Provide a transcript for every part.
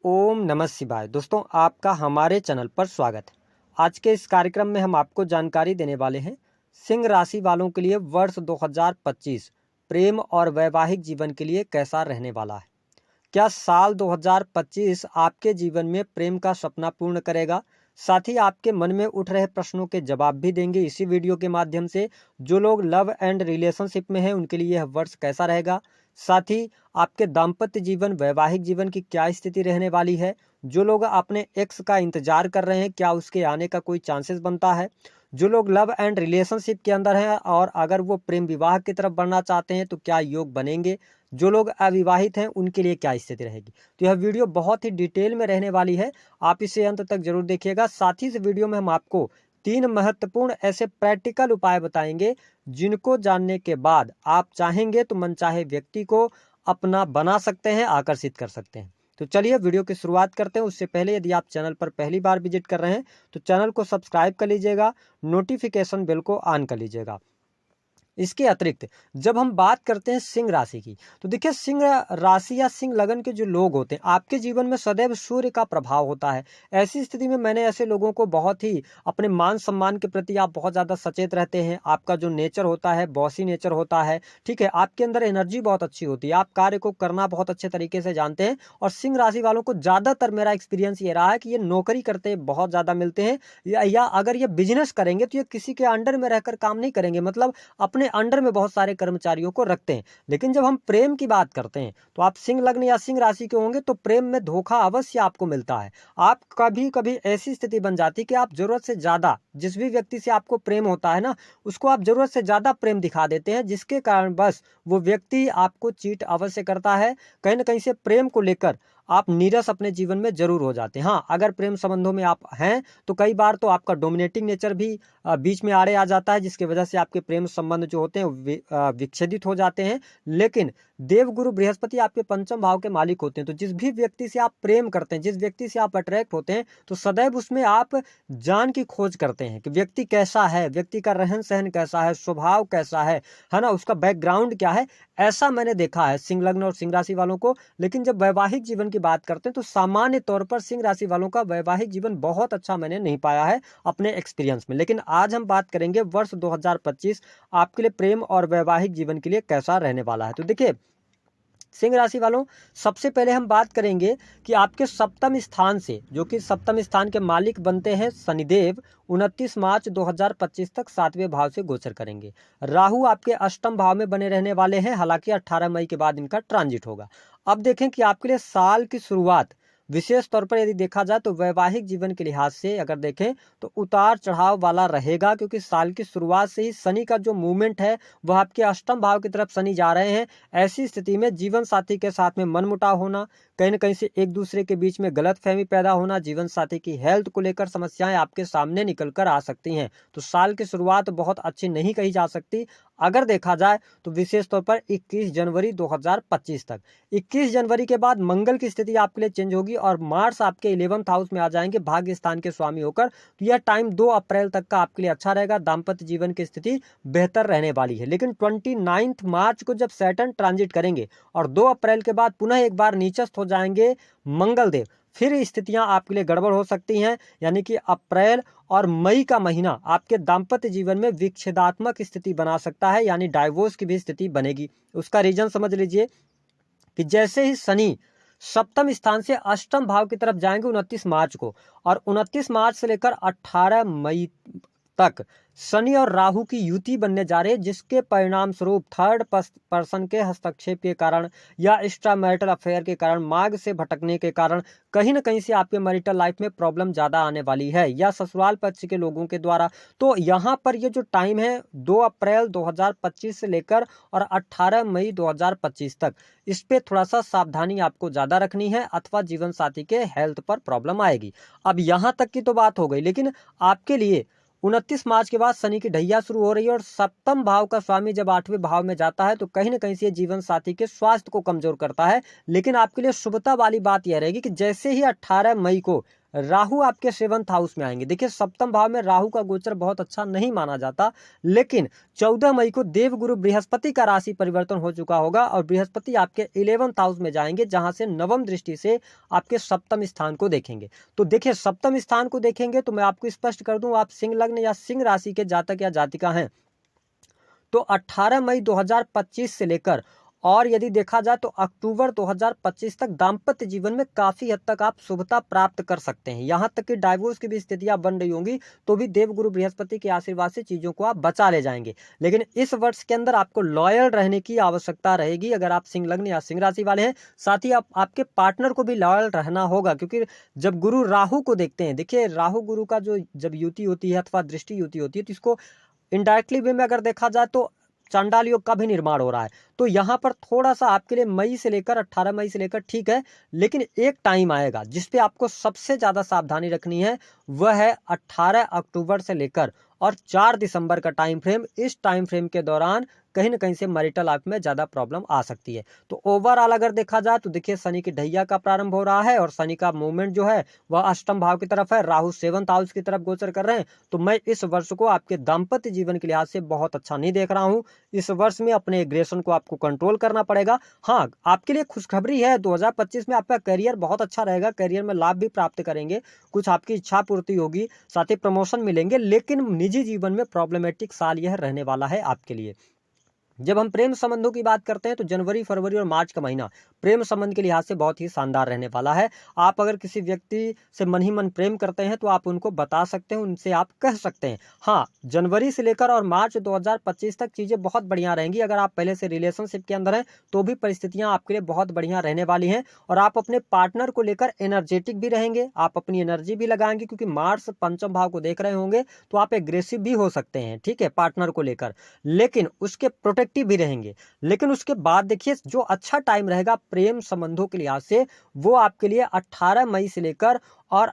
ओम नमः शिवाय। दोस्तों, आपका हमारे चैनल पर स्वागत है। आज के इस कार्यक्रम में हम आपको जानकारी देने वाले हैं सिंह राशि वालों के लिए वर्ष 2025 प्रेम और वैवाहिक जीवन के लिए कैसा रहने वाला है। क्या साल 2025 आपके जीवन में प्रेम का सपना पूर्ण करेगा? साथ ही आपके मन में उठ रहे प्रश्नों के जवाब भी देंगे इसी वीडियो के माध्यम से। जो लोग लव एंड रिलेशनशिप में हैं उनके लिए यह वर्ष कैसा रहेगा, साथ ही आपके दाम्पत्य जीवन वैवाहिक जीवन की क्या स्थिति रहने वाली है। जो लोग अपने एक्स का इंतजार कर रहे हैं, क्या उसके आने का कोई चांसेस बनता है। जो लोग लव एंड रिलेशनशिप के अंदर हैं और अगर वो प्रेम विवाह की तरफ बढ़ना चाहते हैं तो क्या योग बनेंगे। जो लोग अविवाहित हैं उनके लिए क्या स्थिति रहेगी। तो यह वीडियो बहुत ही डिटेल में रहने वाली है, आप इसे अंत तक जरूर देखिएगा। साथ ही इस वीडियो में हम आपको 3 महत्वपूर्ण ऐसे प्रैक्टिकल उपाय बताएंगे जिनको जानने के बाद आप चाहेंगे तो मनचाहे व्यक्ति को अपना बना सकते हैं, आकर्षित कर सकते हैं। तो चलिए वीडियो की शुरुआत करते हैं। उससे पहले यदि आप चैनल पर पहली बार विजिट कर रहे हैं तो चैनल को सब्सक्राइब कर लीजिएगा, नोटिफिकेशन बेल को ऑन कर लीजिएगा। इसके अतिरिक्त जब हम बात करते हैं सिंह राशि की, तो देखिए सिंह राशि या सिंह लगन के जो लोग होते हैं आपके जीवन में सदैव सूर्य का प्रभाव होता है। ऐसी स्थिति में मैंने ऐसे लोगों को बहुत ही अपने मान सम्मान के प्रति आप बहुत ज़्यादा सचेत रहते हैं। आपका जो नेचर होता है बॉसी नेचर होता है, ठीक है। आपके अंदर एनर्जी बहुत अच्छी होती है, आप कार्य को करना बहुत अच्छे तरीके से जानते हैं। और सिंह राशि वालों को ज़्यादातर मेरा एक्सपीरियंस ये रहा है कि ये नौकरी करते बहुत ज़्यादा मिलते हैं, या अगर ये बिजनेस करेंगे तो ये किसी के अंडर में रहकर काम नहीं करेंगे, मतलब अपने अंडर में बहुत सारे कर्मचारियों को रखते हैं। लेकिन जब हम प्रेम की बात करते हैं तो आप सिंह लग्न या सिंह राशि के होंगे तो प्रेम में धोखा अवश्य आपको मिलता है। आप कभी कभी ऐसी स्थिति बन जाती है कि आप जरूरत से ज्यादा, जिस भी व्यक्ति से आपको प्रेम होता है ना, उसको आप जरूरत से ज्यादा प्रेम दिखा देते हैं, जिसके कारण बस वो व्यक्ति आपको चीट अवश्य करता है। कहीं ना कहीं से प्रेम को लेकर आप नीरस अपने जीवन में जरूर हो जाते हैं। हाँ, अगर प्रेम संबंधों में आप हैं तो कई बार तो आपका डोमिनेटिंग नेचर भी बीच में आड़े आ जाता है, जिसकी वजह से आपके प्रेम संबंध जो होते हैं विच्छेदित हो जाते हैं। लेकिन देवगुरु बृहस्पति आपके पंचम भाव के मालिक होते हैं, तो जिस भी व्यक्ति से आप प्रेम करते हैं, जिस व्यक्ति से आप अट्रैक्ट होते हैं, तो सदैव उसमें आप जान की खोज करते हैं कि व्यक्ति कैसा है, व्यक्ति का रहन सहन कैसा है, स्वभाव कैसा है ना, उसका बैकग्राउंड क्या है। ऐसा मैंने देखा है सिंह लग्न और सिंह राशि वालों को। लेकिन जब वैवाहिक जीवन की बात करते हैं तो सामान्य तौर पर सिंह राशि वालों का वैवाहिक जीवन बहुत अच्छा मैंने नहीं पाया है अपने एक्सपीरियंस में। लेकिन आज हम बात करेंगे वर्ष 2025 आपके लिए प्रेम और वैवाहिक जीवन के लिए कैसा रहने वाला है। तो देखिए सिंह राशि वालों, सबसे पहले हम बात करेंगे कि आपके सप्तम स्थान से, जो कि सप्तम स्थान के मालिक बनते हैं शनिदेव, 29 मार्च 2025 तक 7वें भाव से गोचर करेंगे। राहु आपके अष्टम भाव में बने रहने वाले हैं, हालांकि 18 मई के बाद इनका ट्रांजिट होगा। अब देखें कि आपके लिए साल की शुरुआत विशेष तौर पर यदि देखा जाए तो वैवाहिक जीवन के लिहाज से अगर देखें तो उतार चढ़ाव वाला रहेगा, क्योंकि साल की शुरुआत से ही शनि का जो मूवमेंट है वह आपके अष्टम भाव की तरफ शनि जा रहे हैं। ऐसी स्थिति में जीवन साथी के साथ में मनमुटाव होना, कहीं न कहीं से एक दूसरे के बीच में गलतफहमी पैदा होना, जीवन साथी की हेल्थ को लेकर समस्याएं आपके सामने निकल कर आ सकती हैं। तो साल की शुरुआत बहुत अच्छी नहीं कही जा सकती। अगर देखा जाए तो विशेष तौर पर 21 जनवरी 2025 तक, 21 जनवरी के बाद मंगल की स्थिति आपके लिए चेंज होगी और मार्स आपके 11th हाउस में आ जाएंगे भाग्य स्थान के स्वामी होकर। तो यह टाइम 2 अप्रैल तक का आपके लिए अच्छा रहेगा, दाम्पत्य जीवन की स्थिति बेहतर रहने वाली है। लेकिन 29 मार्च को जब सैटर्न ट्रांजिट करेंगे और 2 अप्रैल के बाद पुनः एक बार नीचस्थ हो जाएंगे मंगल देव, फिर स्थितियां आपके लिए गड़बड़ हो सकती हैं। यानी कि अप्रैल और मई का महीना आपके दाम्पत्य जीवन में विच्छेदात्मक स्थिति बना सकता है, यानी डाइवोर्स की भी स्थिति बनेगी। उसका रीजन समझ लीजिए कि जैसे ही शनि सप्तम स्थान से अष्टम भाव की तरफ जाएंगे 29 मार्च को, और 29 मार्च से लेकर 18 मई तक शनि और राहु की युति बनने जा रही है, जिसके परिणाम स्वरूप थर्ड पर्सन के हस्तक्षेप के कारण या एक्स्ट्रा मैरिटल अफेयर के कारण, मार्ग से भटकने के कारण कहीं ना कहीं से आपके मैरिटल लाइफ में प्रॉब्लम ज़्यादा आने वाली है, या ससुराल पक्ष के लोगों के द्वारा। तो यहाँ पर ये जो टाइम है 2 अप्रैल 2025 से लेकर और 18 मई 2025 तक, इस पे थोड़ा सा सावधानी आपको ज़्यादा रखनी है, अथवा जीवन साथी के हेल्थ पर प्रॉब्लम आएगी। अब यहाँ तक की तो बात हो गई, लेकिन आपके लिए 29 मार्च के बाद शनि की ढैया शुरू हो रही है और सप्तम भाव का स्वामी जब 8वें भाव में जाता है तो कहीं ना कहीं से जीवन साथी के स्वास्थ्य को कमजोर करता है। लेकिन आपके लिए शुभता वाली बात यह रहेगी कि जैसे ही 18 मई को राहु आपके 7th हाउस में आएंगे। देखिए 7th भाव में राहु का गोचर बहुत अच्छा नहीं माना जाता, लेकिन 14 मई को देवगुरु बृहस्पति का राशि परिवर्तन हो चुका होगा और बृहस्पति आपके 11th हाउस में जाएंगे, जहां से नवम दृष्टि से आपके 7th स्थान को देखेंगे। तो देखिए 7th स्थान को देखेंगे तो मैं आपको स्पष्ट कर दूं, आप सिंह लग्न या सिंह राशि के जातक या जातिका हैं तो 18 मई 2025 से लेकर और यदि देखा जाए तो अक्टूबर 2025 तक दाम्पत्य जीवन में काफी हद तक आप शुभता प्राप्त कर सकते हैं। यहां तक कि डाइवोर्स की भी स्थितियां बन रही होंगी तो भी देवगुरु बृहस्पति के आशीर्वाद से चीजों को आप बचा ले जाएंगे। लेकिन इस वर्ष के अंदर आपको लॉयल रहने की आवश्यकता रहेगी अगर आप सिंह लग्न या सिंह राशि वाले हैं। साथ ही आपके पार्टनर को भी लॉयल रहना होगा, क्योंकि जब गुरु राहु को देखते हैं, देखिए राहु गुरु का जो जब युति होती है अथवा दृष्टि युति होती है तो इसको इनडायरेक्टली वे में अगर देखा जाए तो चांडाल योग का भी निर्माण हो रहा है। तो यहाँ पर थोड़ा सा आपके लिए मई से लेकर 18 मई से लेकर ठीक है, लेकिन एक टाइम आएगा जिसपे आपको सबसे ज्यादा सावधानी रखनी है, वह है 18 अक्टूबर से लेकर और 4 दिसंबर का टाइम फ्रेम। इस टाइम फ्रेम के दौरान कहीं ना कहीं से मैरिटल लाइफ में ज्यादा प्रॉब्लम आ सकती है। तो ओवरऑल अगर देखा जाए तो देखिए शनि की ढैया का प्रारंभ हो रहा है और शनि का मूवमेंट जो है वह अष्टम भाव की तरफ है, राहु 7th हाउस की तरफ गोचर कर रहे हैं। तो मैं इस वर्ष को आपके दाम्पत्य जीवन के लिहाज से बहुत अच्छा नहीं देख रहा हूं। इस वर्ष में अपने एग्रेशन को आपको कंट्रोल करना पड़ेगा। हाँ, आपके लिए खुशखबरी है, 2025 में आपका करियर बहुत अच्छा रहेगा, करियर में लाभ भी प्राप्त करेंगे, कुछ आपकी इच्छा पूर्ति होगी, साथ ही प्रमोशन मिलेंगे। लेकिन निजी जीवन में प्रॉब्लमेटिक साल यह रहने वाला है आपके लिए। जब हम प्रेम संबंधों की बात करते हैं तो जनवरी, फरवरी और मार्च का महीना प्रेम संबंध के लिहाज से बहुत ही शानदार रहने वाला है। आप अगर किसी व्यक्ति से मन ही मन प्रेम करते हैं तो आप उनको बता सकते हैं, उनसे आप कह सकते हैं। हाँ, जनवरी से लेकर और मार्च 2025 तक चीजें बहुत बढ़िया रहेंगी। अगर आप पहले से रिलेशनशिप के अंदर हैं तो भी परिस्थितियां आपके लिए बहुत बढ़िया रहने वाली हैं और आप अपने पार्टनर को लेकर एनर्जेटिक भी रहेंगे, आप अपनी एनर्जी भी लगाएंगे, क्योंकि मार्स पंचम भाव को देख रहे होंगे तो आप एग्रेसिव भी हो सकते हैं, ठीक है, पार्टनर को लेकर, लेकिन उसके प्रोटेक्टिव भी रहेंगे। लेकिन उसके बाद देखिए जो अच्छा टाइम रहेगा प्रेम संबंधों के लिहाज से वो आपके लिए 18 मई से लेकर और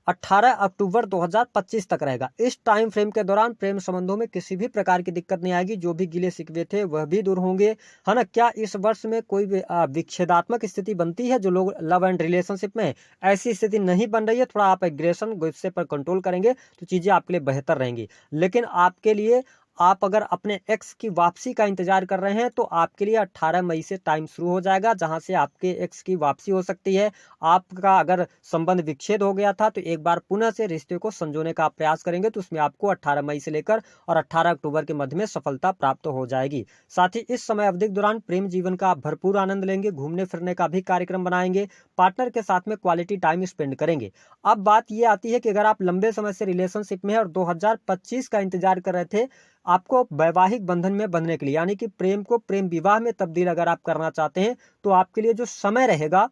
18 अक्टूबर 2025 तक रहेगा। इस टाइम फ्रेम के दौरान प्रेम संबंधों में किसी भी प्रकार की दिक्कत नहीं आएगी, जो भी गिले शिकवे थे वह भी दूर होंगे, है ना। क्या इस वर्ष में कोई विच्छेदात्मक स्थिति बनती है जो लोग लव एंड रिलेशनशिप में, ऐसी स्थिति नहीं बन रही है। थोड़ा आप एग्रेशन गुस्से पर कंट्रोल करेंगे तो चीजें आपके लिए बेहतर रहेंगी। लेकिन आपके लिए आप अगर अपने एक्स की वापसी का इंतजार कर रहे हैं तो आपके लिए 18 मई से टाइम शुरू हो जाएगा, जहां से आपके एक्स की वापसी हो सकती है। आपका अगर संबंध विच्छेद हो गया था तो एक बार पुनः से रिश्ते को संजोने का प्रयास करेंगे तो उसमें आपको 18 मई से लेकर और 18 अक्टूबर के मध्य में सफलता प्राप्त हो जाएगी। साथ ही इस समय अवधि के दौरान प्रेम जीवन का आप भरपूर आनंद लेंगे, घूमने फिरने का भी कार्यक्रम बनाएंगे, पार्टनर के साथ में क्वालिटी टाइम स्पेंड करेंगे। अब बात यह आती है कि अगर आप लंबे समय से रिलेशनशिप में है और 2025 का इंतजार कर रहे थे आपको वैवाहिक बंधन में बंधने के लिए, यानी कि प्रेम को प्रेम विवाह में तब्दील अगर आप करना चाहते हैं तो आपके लिए जो समय रहेगा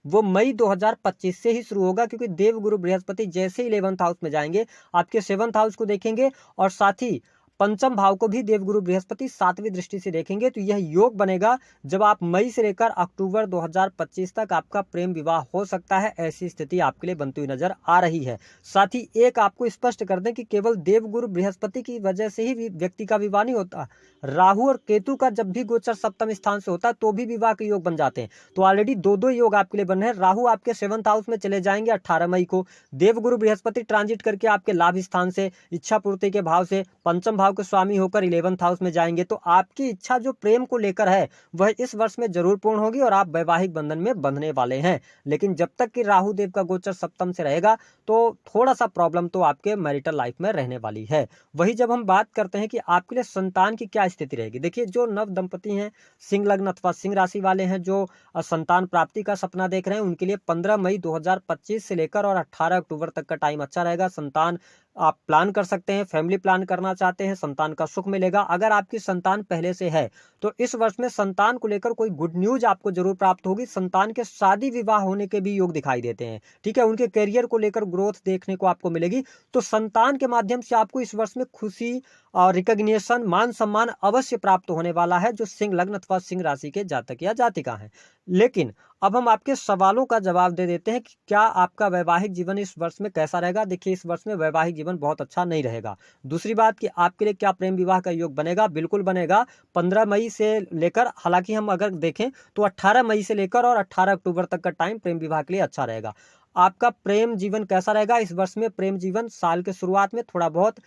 वो मई 2025 से ही शुरू होगा, क्योंकि देवगुरु बृहस्पति जैसे ही 11th हाउस में जाएंगे आपके 7th हाउस को देखेंगे और साथ ही पंचम भाव को भी देवगुरु बृहस्पति 7वीं दृष्टि से देखेंगे। तो यह योग बनेगा जब आप मई से लेकर अक्टूबर 2025 तक आपका प्रेम विवाह हो सकता है, ऐसी स्थिति आपके लिए बनती हुई नजर आ रही है। साथ ही एक आपको स्पष्ट कर दें कि केवल देवगुरु बृहस्पति की वजह से ही व्यक्ति का विवाह नहीं होता, राहु और केतु का जब भी गोचर सप्तम स्थान से होता है तो भी विवाह के योग बन जाते हैं। तो ऑलरेडी दो योग आपके लिए बन रहे हैं। राहु आपके 7th हाउस में चले जाएंगे 18 मई को, देवगुरु बृहस्पति ट्रांजिट करके आपके लाभ स्थान से इच्छा पूर्ति के भाव से पंचम भाव के स्वामी होकर 11th हाउस में जाएंगे। तो आपकी इच्छा जो प्रेम को लेकर है वह इस वर्ष में जरूर पूर्ण होगी और आप वैवाहिक बंधन में बंधने वाले हैं। लेकिन जब तक कि राहु देव का गोचर सप्तम से रहेगा तो थोड़ा सा प्रॉब्लम तो आपके मैरिटल लाइफ में रहने वाली है। वही जब हम बात करते हैं कि आपके लिए संतान की क्या स्थिति रहेगी, देखिए जो नव दंपति हैं, सिंह लग्न अथवा सिंह राशि वाले हैं, जो संतान प्राप्ति का सपना देख रहे हैं, उनके लिए 15 मई 2025 से लेकर और 18 अक्टूबर तक का टाइम अच्छा रहेगा। संतान आप प्लान कर सकते हैं, फैमिली प्लान करना चाहते हैं, संतान का सुख मिलेगा। अगर आपकी संतान पहले से है तो इस वर्ष में संतान को लेकर कोई गुड न्यूज आपको जरूर प्राप्त होगी। संतान के शादी विवाह होने के भी योग दिखाई देते हैं, ठीक है, उनके करियर को लेकर ग्रोथ देखने को आपको मिलेगी। तो संतान के माध्यम से आपको इस वर्ष में खुशी और रिकॉग्निशन, मान सम्मान अवश्य प्राप्त होने वाला है, जो सिंह लग्न अथवा सिंह राशि के जातक या जातिका हैं। लेकिन अब हम आपके सवालों का जवाब दे देते हैं कि क्या आपका वैवाहिक जीवन इस वर्ष में कैसा रहेगा। देखिए इस वर्ष में वैवाहिक जीवन बहुत अच्छा नहीं रहेगा। दूसरी बात कि आपके लिए क्या प्रेम विवाह का योग बनेगा, बिल्कुल बनेगा। 15 मई से लेकर, हालांकि हम अगर देखें तो 18 मई से लेकर और 18 अक्टूबर तक का टाइम प्रेम विवाह के लिए अच्छा रहेगा। आपका प्रेम जीवन कैसा रहेगा? इस वर्ष में प्रेम जीवन साल के शुरुआत में थोड़ा बहुत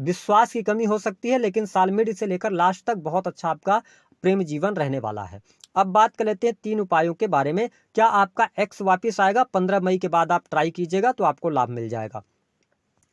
विश्वास की कमी हो सकती है, लेकिन साल मिड से लेकर लास्ट तक बहुत अच्छा आपका प्रेम जीवन रहने वाला है। अब बात कर लेते हैं 3 उपायों के बारे में। क्या आपका एक्स वापिस आएगा? 15 मई के बाद आप ट्राई कीजिएगा तो आपको लाभ मिल जाएगा।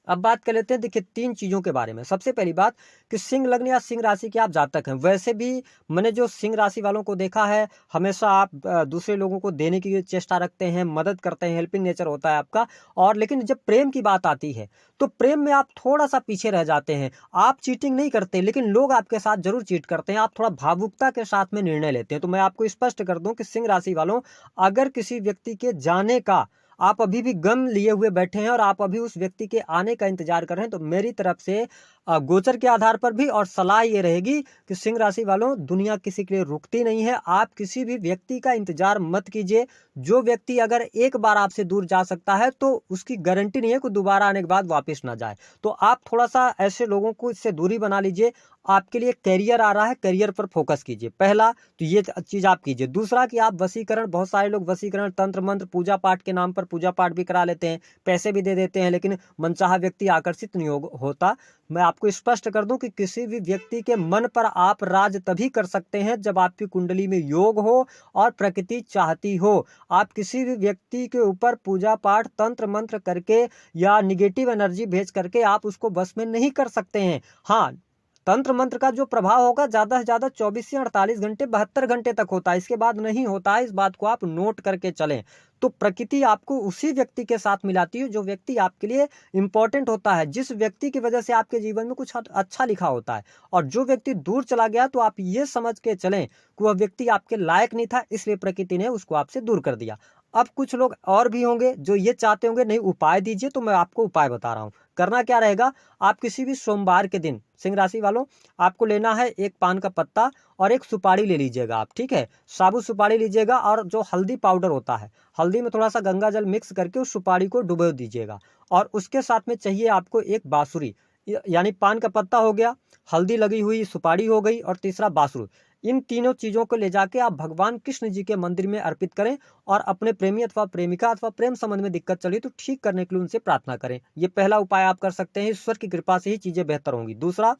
अब बात कर लेते हैं, देखिए 3 चीज़ों के बारे में। सबसे पहली बात कि सिंह लग्न या सिंह राशि के आप जातक हैं। वैसे भी मैंने जो सिंह राशि वालों को देखा है, हमेशा आप दूसरे लोगों को देने की चेष्टा रखते हैं, मदद करते हैं, हेल्पिंग नेचर होता है आपका। और लेकिन जब प्रेम की बात आती है तो प्रेम में आप थोड़ा-सा पीछे रह जाते हैं। आप चीटिंग नहीं करते, लेकिन लोग आपके साथ ज़रूर चीट करते हैं। आप थोड़ा भावुकता के साथ में निर्णय लेते हैं। तो मैं आपको स्पष्ट कर दूँ कि सिंह राशि वालों, अगर किसी व्यक्ति के जाने का आप अभी भी गम लिए हुए बैठे हैं और आप अभी उस व्यक्ति के आने का इंतजार कर रहे हैं, तो मेरी तरफ से गोचर के आधार पर भी और सलाह ये रहेगी कि सिंह राशि वालों, दुनिया किसी के लिए रुकती नहीं है। आप किसी भी व्यक्ति का इंतजार मत कीजिए। जो व्यक्ति अगर एक बार आपसे दूर जा सकता है तो उसकी गारंटी नहीं है कि दोबारा आने के बाद वापस ना जाए। तो आप थोड़ा सा ऐसे लोगों को इससे दूरी बना लीजिए। आपके लिए करियर आ रहा है, करियर पर फोकस कीजिए। पहला तो ये चीज आप कीजिए। दूसरा कि आप वशीकरण, बहुत सारे लोग वशीकरण, तंत्र मंत्र, पूजा पाठ के नाम पर पूजा पाठ भी करा लेते हैं, पैसे भी दे देते हैं, लेकिन मनचाहा व्यक्ति आकर्षित नहीं होता। मैं आपको स्पष्ट कर दूं कि किसी भी व्यक्ति के मन पर आप राज तभी कर सकते हैं जब आपकी कुंडली में योग हो और प्रकृति चाहती हो। आप किसी भी व्यक्ति के ऊपर पूजा पाठ, तंत्र मंत्र करके या निगेटिव एनर्जी भेज करके आप उसको बस में नहीं कर सकते हैं। हाँ, तंत्र मंत्र का जो प्रभाव होगा ज्यादा से ज्यादा 24 से 48 घंटे, 72 घंटे तक होता है, इसके बाद नहीं होता है। इस बात को आप नोट करके चलें। तो प्रकृति आपको उसी व्यक्ति के साथ मिलाती है जो व्यक्ति आपके लिए इंपॉर्टेंट होता है, जिस व्यक्ति की वजह से आपके जीवन में कुछ अच्छा लिखा होता है। और जो व्यक्ति दूर चला गया तो आप ये समझ के चलें कि वह व्यक्ति आपके लायक नहीं था, इसलिए प्रकृति ने उसको आपसे दूर कर दिया। अब कुछ लोग और भी होंगे जो ये चाहते होंगे नहीं उपाय दीजिए, तो मैं आपको उपाय बता रहा हूँ। करना क्या रहेगा, आप किसी भी सोमवार के दिन, सिंह राशि वालों, आपको लेना है एक पान का पत्ता और एक सुपारी ले लीजिएगा आप, ठीक है। साबुत सुपारी लीजिएगा और जो हल्दी पाउडर होता है, हल्दी में थोड़ा सा गंगा जल मिक्स करके उस सुपारी को डुबो दीजिएगा। और उसके साथ में चाहिए आपको एक बांसुरी, यानी पान का पत्ता हो गया, हल्दी लगी हुई सुपारी हो गई और तीसरा बांसुरी। इन तीनों चीजों को ले जाके आप भगवान कृष्ण जी के मंदिर में अर्पित करें और अपने प्रेमी अथवा प्रेमिका अथवा प्रेम संबंध में दिक्कत चली तो ठीक करने के लिए उनसे प्रार्थना करें। ये पहला उपाय आप कर सकते हैं। ईश्वर की कृपा से ही चीजें बेहतर होंगी। दूसरा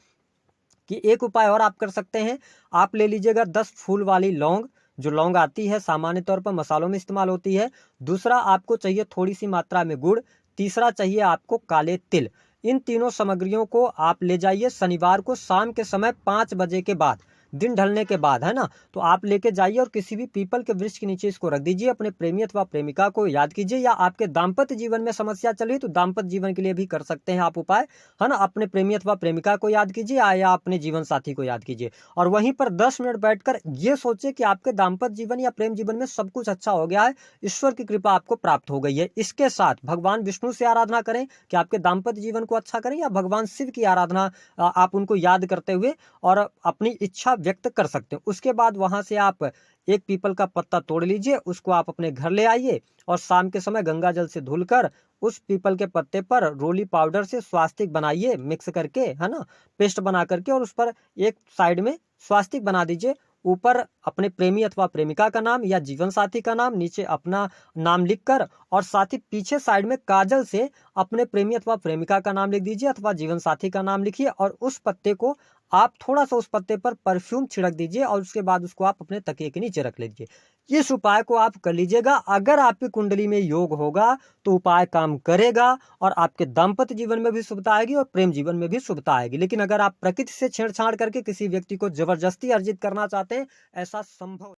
कि एक उपाय और आप कर सकते हैं। आप ले लीजिएगा 10 फूल वाली लौंग, जो लौंग आती है सामान्य तौर पर मसालों में इस्तेमाल होती है। दूसरा आपको चाहिए थोड़ी सी मात्रा में गुड़। तीसरा चाहिए आपको काले तिल। इन तीनों सामग्रियों को आप ले जाइए शनिवार को शाम के समय 5 बजे के बाद, दिन ढलने के बाद, है ना। तो आप लेके जाइए और किसी भी पीपल के वृक्ष के नीचे इसको रख दीजिए। अपने प्रेमी अथवा प्रेमिका को याद कीजिए, या आपके दाम्पत्य जीवन में समस्या चल रही तो दाम्पत्य जीवन के लिए भी कर सकते हैं आप उपाय, है ना। अपने प्रेमी अथवा प्रेमिका को याद कीजिए या अपने जीवन साथी को याद कीजिए और वहीं पर 10 मिनट बैठकर ये सोचिए कि आपके दाम्पत्य जीवन या प्रेम जीवन में सब कुछ अच्छा हो गया है, ईश्वर की कृपा आपको प्राप्त हो गई है। इसके साथ भगवान विष्णु से आराधना करें कि आपके दाम्पत्य जीवन को अच्छा करें, या भगवान शिव की आराधना आप उनको याद करते हुए और अपनी इच्छा व्यक्त कर सकते हैं। उसके बाद वहां से आप एक पीपल का पत्ता तोड़ लीजिए, उसको आप अपने घर ले आइए और शाम के समय गंगा जल से धुलकर उस पीपल के पत्ते पर रोली पाउडर से स्वास्तिक बनाइए मिक्स करके, है ना, पेस्ट बना करके, और उस पर एक साइड में स्वास्तिक बना दीजिए। ऊपर अपने प्रेमी अथवा प्रेमिका का नाम या जीवन साथी का नाम, नीचे अपना नाम लिखकर, और साथ ही पीछे साइड में काजल से अपने प्रेमी अथवा प्रेमिका का नाम लिख दीजिए अथवा जीवन साथी का नाम लिखिए। और उस पत्ते को आप थोड़ा सा उस पत्ते पर परफ्यूम छिड़क दीजिए और उसके बाद उसको आप अपने तकिए के नीचे रख लीजिए। इस उपाय को आप कर लीजिएगा। अगर आपकी कुंडली में योग होगा तो उपाय काम करेगा और आपके दाम्पत्य जीवन में भी शुभता आएगी और प्रेम जीवन में भी शुभता आएगी। लेकिन अगर आप प्रकृति से छेड़छाड़ करके किसी व्यक्ति को जबरदस्ती अर्जित करना चाहते हैं, ऐसा संभव